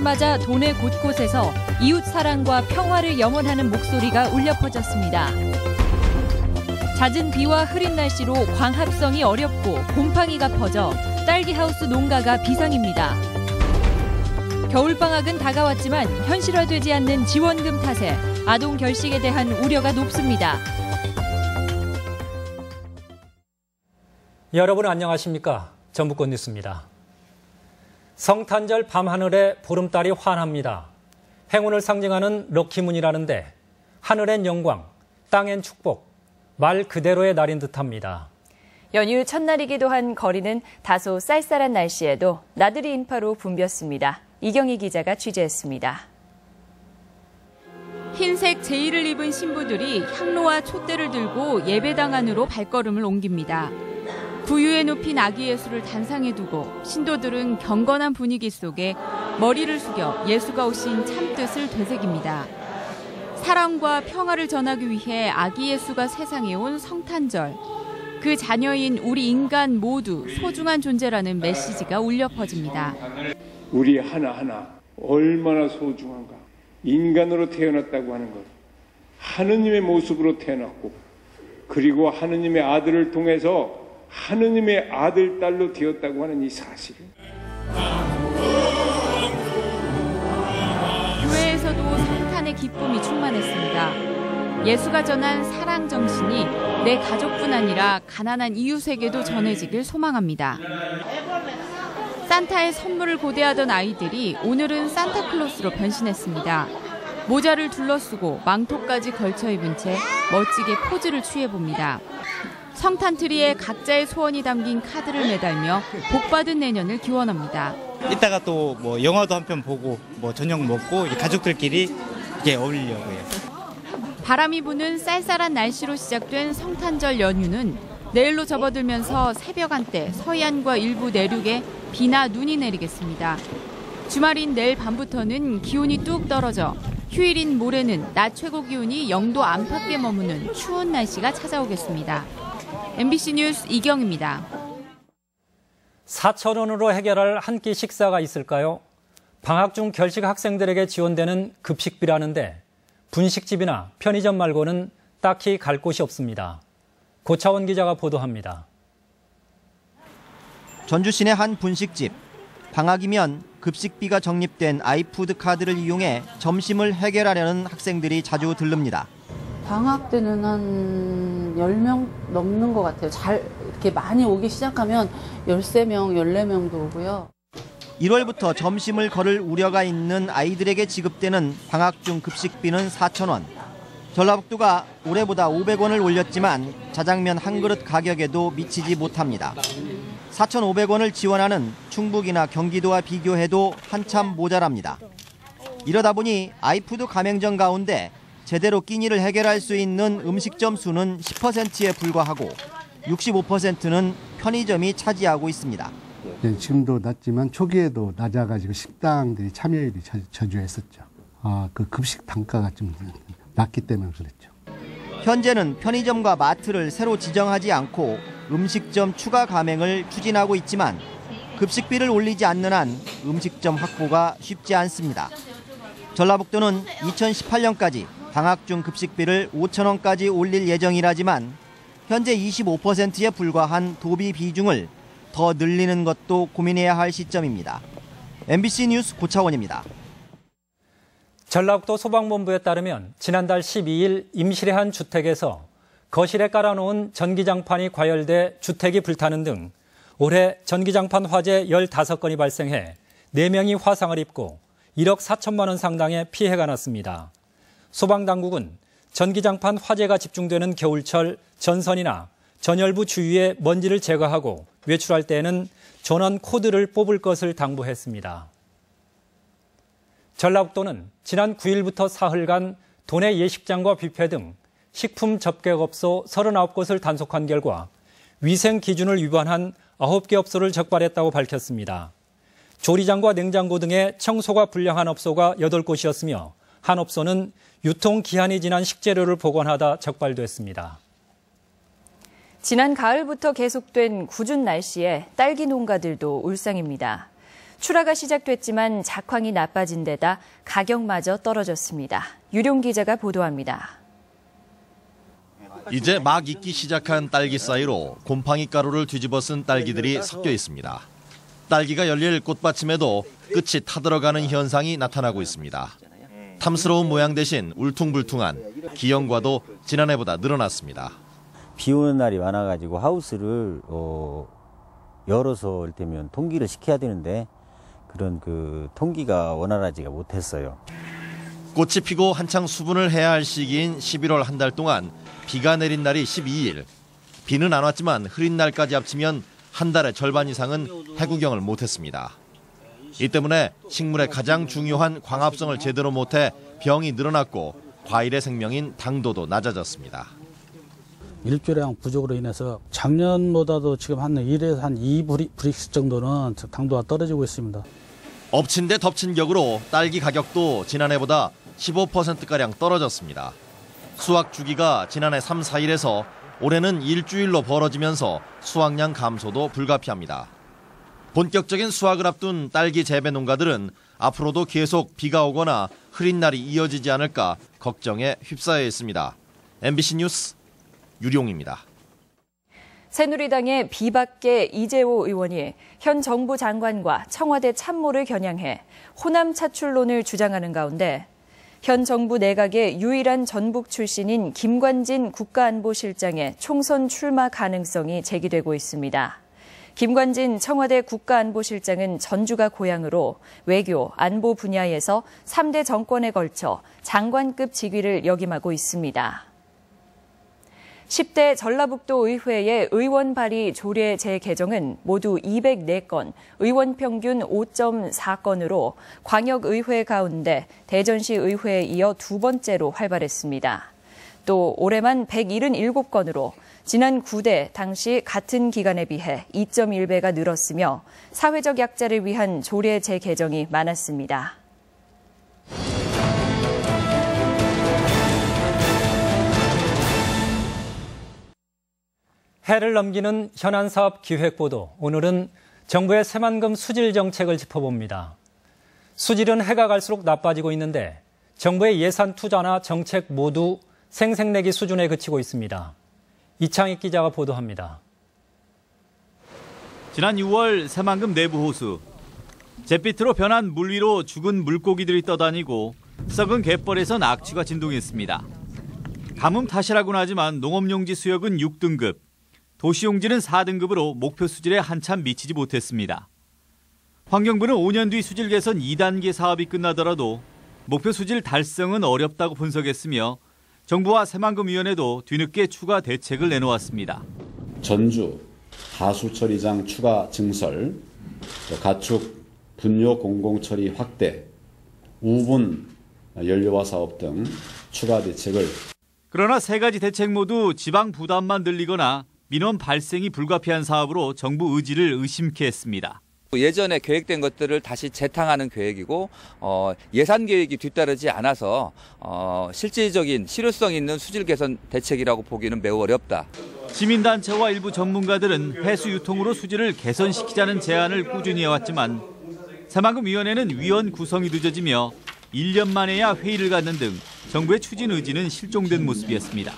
맞아 도내 곳곳에서 이웃 사랑과 평화를 염원하는 목소리가 울려 퍼졌습니다. 잦은 비와 흐린 날씨로 광합성이 어렵고 곰팡이가 퍼져 딸기하우스 농가가 비상입니다. 겨울방학은 다가왔지만 현실화되지 않는 지원금 탓에 아동 결식에 대한 우려가 높습니다. 여러분 안녕하십니까? 전북권 뉴스입니다. 성탄절 밤하늘에 보름달이 환합니다. 행운을 상징하는 럭키문이라는데 하늘엔 영광, 땅엔 축복, 말 그대로의 날인 듯합니다. 연휴 첫날이기도 한 거리는 다소 쌀쌀한 날씨에도 나들이 인파로 붐볐습니다. 이경희 기자가 취재했습니다. 흰색 제의를 입은 신부들이 향로와 촛대를 들고 예배당 안으로 발걸음을 옮깁니다. 구유에 높인 아기 예수를 단상에 두고 신도들은 경건한 분위기 속에 머리를 숙여 예수가 오신 참뜻을 되새깁니다. 사랑과 평화를 전하기 위해 아기 예수가 세상에 온 성탄절. 그 자녀인 우리 인간 모두 소중한 존재라는 메시지가 울려 퍼집니다. 우리 하나하나 얼마나 소중한가. 인간으로 태어났다고 하는 것. 하느님의 모습으로 태어났고 그리고 하느님의 아들을 통해서 하느님의 아들, 딸로 되었다고 하는 이 사실을. 교회에서도 성탄의 기쁨이 충만했습니다. 예수가 전한 사랑 정신이 내 가족뿐 아니라 가난한 이웃에게도 전해지길 소망합니다. 산타의 선물을 고대하던 아이들이 오늘은 산타클로스로 변신했습니다. 모자를 둘러쓰고 망토까지 걸쳐 입은 채 멋지게 포즈를 취해봅니다. 성탄트리에 각자의 소원이 담긴 카드를 매달며 복받은 내년을 기원합니다. 이따가 또 영화도 한 편 보고 저녁 먹고 가족들끼리 어울리려고요. 바람이 부는 쌀쌀한 날씨로 시작된 성탄절 연휴는 내일로 접어들면서 새벽 한때 서해안과 일부 내륙에 비나 눈이 내리겠습니다. 주말인 내일 밤부터는 기온이 뚝 떨어져 휴일인 모레는 낮 최고 기온이 0도 안팎에 머무는 추운 날씨가 찾아오겠습니다. MBC 뉴스 이경입니다. 4,000원으로 해결할 한 끼 식사가 있을까요? 방학 중 결식 학생들에게 지원되는 급식비라는데 분식집이나 편의점 말고는 딱히 갈 곳이 없습니다. 고차원 기자가 보도합니다. 전주 시내 한 분식집. 방학이면 급식비가 적립된 아이푸드 카드를 이용해 점심을 해결하려는 학생들이 자주 들릅니다. 방학 때는 한 10명 넘는 것 같아요. 이렇게 많이 오기 시작하면 13명, 14명도 오고요. 1월부터 점심을 걸을 우려가 있는 아이들에게 지급되는 방학 중 급식비는 4,000원. 전라북도가 올해보다 500원을 올렸지만 자장면 한 그릇 가격에도 미치지 못합니다. 4,500원을 지원하는 충북이나 경기도와 비교해도 한참 모자랍니다. 이러다 보니 아이푸드 가맹점 가운데 제대로 끼니를 해결할 수 있는 음식점 수는 10%에 불과하고 65%는 편의점이 차지하고 있습니다. 네, 지금도 낮지만 초기에도 낮아가지고 식당들이 참여율이 저조했었죠. 그 급식 단가가 좀 낮기 때문에 그랬죠. 현재는 편의점과 마트를 새로 지정하지 않고 음식점 추가 가맹을 추진하고 있지만 급식비를 올리지 않는 한 음식점 확보가 쉽지 않습니다. 전라북도는 2018년까지 방학 중 급식비를 5,000원까지 올릴 예정이라지만 현재 25%에 불과한 도비 비중을 더 늘리는 것도 고민해야 할 시점입니다. MBC 뉴스 고차원입니다. 전라북도 소방본부에 따르면 지난달 12일 임실의 한 주택에서 거실에 깔아놓은 전기장판이 과열돼 주택이 불타는 등 올해 전기장판 화재 15건이 발생해 4명이 화상을 입고 1억 4천만 원 상당의 피해가 났습니다. 소방당국은 전기장판 화재가 집중되는 겨울철 전선이나 전열부 주위의 먼지를 제거하고 외출할 때에는 전원 코드를 뽑을 것을 당부했습니다. 전라북도는 지난 9일부터 사흘간 도내 예식장과 뷔페 등 식품 접객업소 39곳을 단속한 결과 위생 기준을 위반한 9개 업소를 적발했다고 밝혔습니다. 조리장과 냉장고 등의 청소가 불량한 업소가 8곳이었으며 한 업소는 유통기한이 지난 식재료를 보관하다 적발됐습니다. 지난 가을부터 계속된 궂은 날씨에 딸기 농가들도 울상입니다. 출하가 시작됐지만 작황이 나빠진 데다 가격마저 떨어졌습니다. 유룡 기자가 보도합니다. 이제 막 익기 시작한 딸기 사이로 곰팡이 가루를 뒤집어 쓴 딸기들이 섞여 있습니다. 딸기가 열릴 꽃받침에도 끝이 타들어가는 현상이 나타나고 있습니다. 탐스러운 모양 대신 울퉁불퉁한 기형과도 지난해보다 늘어났습니다. 비 오는 날이 많아가지고 하우스를 열어서 이를테면 통기를 시켜야 되는데 그런 통기가 원활하지가 못했어요. 꽃이 피고 한창 수분을 해야 할 시기인 11월 한 달 동안 비가 내린 날이 12일. 비는 안 왔지만 흐린 날까지 합치면 한 달의 절반 이상은 해구경을 못했습니다. 이 때문에 식물의 가장 중요한 광합성을 제대로 못해 병이 늘어났고 과일의 생명인 당도도 낮아졌습니다. 일조량 부족으로 인해서 작년보다도 지금 한 1에서 한 2브릭스 정도는 당도가 떨어지고 있습니다. 엎친 데 덮친 격으로 딸기 가격도 지난해보다 15%가량 떨어졌습니다. 수확 주기가 지난해 3, 4일에서 올해는 일주일로 벌어지면서 수확량 감소도 불가피합니다. 본격적인 수확을 앞둔 딸기 재배 농가들은 앞으로도 계속 비가 오거나 흐린 날이 이어지지 않을까 걱정에 휩싸여 있습니다. MBC 뉴스 유룡입니다. 새누리당의 비박계 이재호 의원이 현 정부 장관과 청와대 참모를 겨냥해 호남 차출론을 주장하는 가운데 현 정부 내각의 유일한 전북 출신인 김관진 국가안보실장의 총선 출마 가능성이 제기되고 있습니다. 김관진 청와대 국가안보실장은 전주가 고향으로 외교, 안보 분야에서 3대 정권에 걸쳐 장관급 직위를 역임하고 있습니다. 10대 전라북도 의회의 의원 발의 조례 재개정은 모두 204건, 의원 평균 5.4건으로 광역의회 가운데 대전시 의회에 이어 두 번째로 활발했습니다. 또 올해만 177건으로 지난 9대 당시 같은 기간에 비해 2.1배가 늘었으며 사회적 약자를 위한 조례 재개정이 많았습니다. 해를 넘기는 현안사업 기획보도. 오늘은 정부의 새만금 수질 정책을 짚어봅니다. 수질은 해가 갈수록 나빠지고 있는데 정부의 예산 투자나 정책 모두 생색내기 수준에 그치고 있습니다. 이창익 기자가 보도합니다. 지난 6월 새만금 내부 호수. 잿빛으로 변한 물 위로 죽은 물고기들이 떠다니고 썩은 갯벌에선 악취가 진동했습니다. 가뭄 탓이라고는 하지만 농업용지 수역은 6등급, 도시용지는 4등급으로 목표 수질에 한참 미치지 못했습니다. 환경부는 5년 뒤 수질 개선 2단계 사업이 끝나더라도 목표 수질 달성은 어렵다고 분석했으며 정부와 새만금위원회도 뒤늦게 추가 대책을 내놓았습니다. 전주 하수처리장 추가 증설, 가축 분뇨 공공처리 확대, 우분 연료화 사업 등 추가 대책을. 그러나 세 가지 대책 모두 지방 부담만 늘리거나 민원 발생이 불가피한 사업으로 정부 의지를 의심케 했습니다. 예전에 계획된 것들을 다시 재탕하는 계획이고 예산 계획이 뒤따르지 않아서 실질적인 실효성 있는 수질 개선 대책이라고 보기는 매우 어렵다. 시민단체와 일부 전문가들은 해수 유통으로 수질을 개선시키자는 제안을 꾸준히 해왔지만 새만금위원회는 위원 구성이 늦어지며 1년 만에야 회의를 갖는 등 정부의 추진 의지는 실종된 모습이었습니다.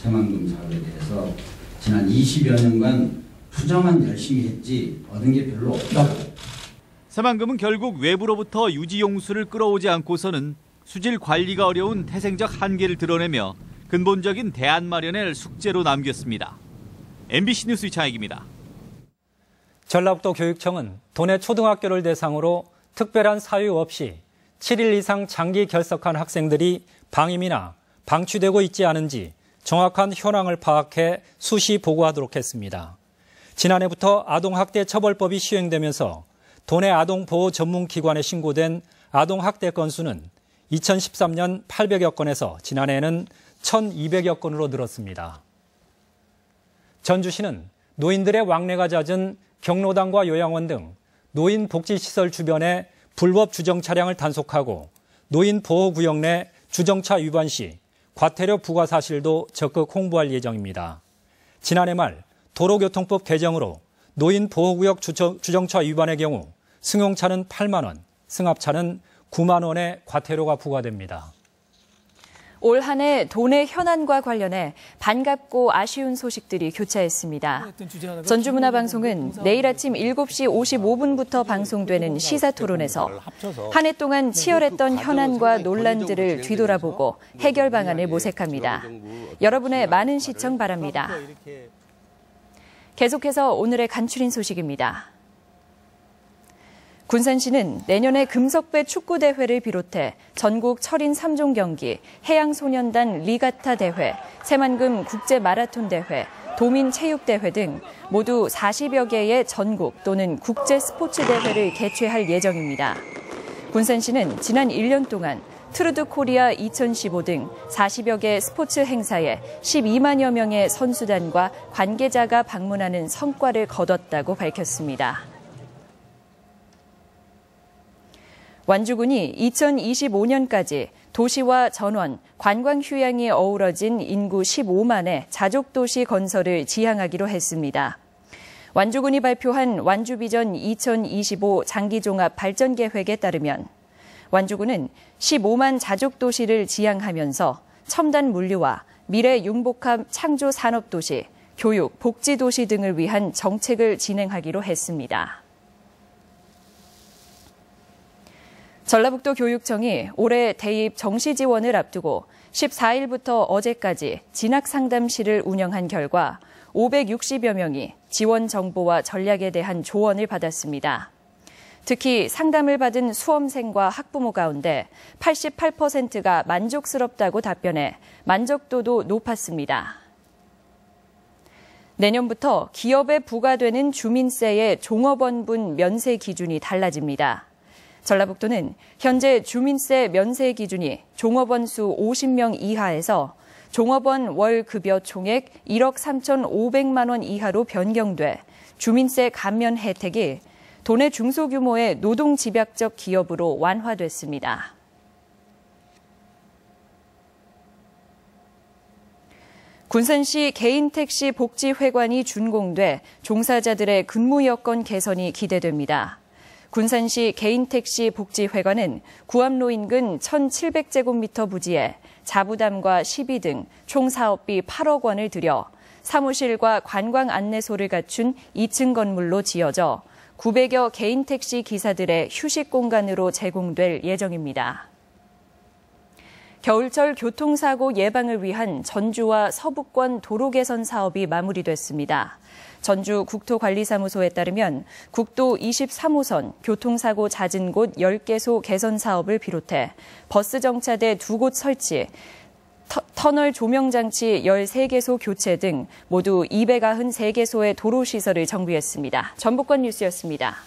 새만금 사업에 대해서 지난 20여 년간 투자만 열심히 했지 얻은 게 별로 없다고. 새만금은 결국 외부로부터 유지용수를 끌어오지 않고서는 수질 관리가 어려운 태생적 한계를 드러내며 근본적인 대안 마련을 숙제로 남겼습니다. MBC 뉴스 이창익입니다. 전라북도 교육청은 도내 초등학교를 대상으로 특별한 사유 없이 7일 이상 장기 결석한 학생들이 방임이나 방치되고 있지 않은지 정확한 현황을 파악해 수시 보고하도록 했습니다. 지난해부터 아동학대 처벌법이 시행되면서 도내 아동보호 전문기관에 신고된 아동학대 건수는 2013년 800여 건에서 지난해에는 1,200여 건으로 늘었습니다. 전주시는 노인들의 왕래가 잦은 경로당과 요양원 등 노인 복지시설 주변에 불법 주정 차량을 단속하고 노인 보호구역 내 주정차 위반 시 과태료 부과 사실도 적극 홍보할 예정입니다. 지난해 말 도로교통법 개정으로 노인 보호구역 주정차 위반의 경우 승용차는 8만 원, 승합차는 9만 원의 과태료가 부과됩니다. 올 한 해 돈의 현안과 관련해 반갑고 아쉬운 소식들이 교차했습니다. 전주문화방송은 내일 아침 7시 55분부터 방송되는 시사토론에서 한 해 동안 치열했던 현안과 논란들을 뒤돌아보고 해결 방안을 모색합니다. 여러분의 많은 시청 바랍니다. 계속해서 오늘의 간추린 소식입니다. 군산시는 내년에 금석배 축구대회를 비롯해 전국 철인 3종 경기, 해양소년단 리가타 대회, 새만금 국제마라톤대회, 도민체육대회 등 모두 40여 개의 전국 또는 국제 스포츠 대회를 개최할 예정입니다. 군산시는 지난 1년 동안 트루드 코리아 2015 등 40여 개 스포츠 행사에 12만여 명의 선수단과 관계자가 방문하는 성과를 거뒀다고 밝혔습니다. 완주군이 2025년까지 도시와 전원, 관광 휴양이 어우러진 인구 15만의 자족도시 건설을 지향하기로 했습니다. 완주군이 발표한 완주비전 2025 장기종합 발전계획에 따르면 완주군은 15만 자족도시를 지향하면서 첨단 물류와 미래 융복합 창조 산업도시, 교육, 복지도시 등을 위한 정책을 진행하기로 했습니다. 전라북도 교육청이 올해 대입 정시 지원을 앞두고 14일부터 어제까지 진학상담실을 운영한 결과 560여 명이 지원 정보와 전략에 대한 조언을 받았습니다. 특히 상담을 받은 수험생과 학부모 가운데 88%가 만족스럽다고 답변해 만족도도 높았습니다. 내년부터 기업에 부과되는 주민세의 종업원분 면세 기준이 달라집니다. 전라북도는 현재 주민세 면세 기준이 종업원 수 50명 이하에서 종업원 월 급여 총액 1억 3,500만 원 이하로 변경돼 주민세 감면 혜택이 도내 중소규모의 노동집약적 기업으로 완화됐습니다. 군산시 개인택시 복지회관이 준공돼 종사자들의 근무 여건 개선이 기대됩니다. 군산시 개인택시 복지회관은 구암로 인근 1,700제곱미터 부지에 자부담과 시비 등 총 사업비 8억 원을 들여 사무실과 관광 안내소를 갖춘 2층 건물로 지어져 900여 개인택시 기사들의 휴식 공간으로 제공될 예정입니다. 겨울철 교통사고 예방을 위한 전주와 서북권 도로 개선 사업이 마무리됐습니다. 전주 국토관리사무소에 따르면 국도 23호선 교통사고 잦은 곳 10개소 개선 사업을 비롯해 버스 정차대 2곳 설치, 터널 조명장치 13개소 교체 등 모두 293개소의 도로시설을 정비했습니다. 전북권 뉴스였습니다.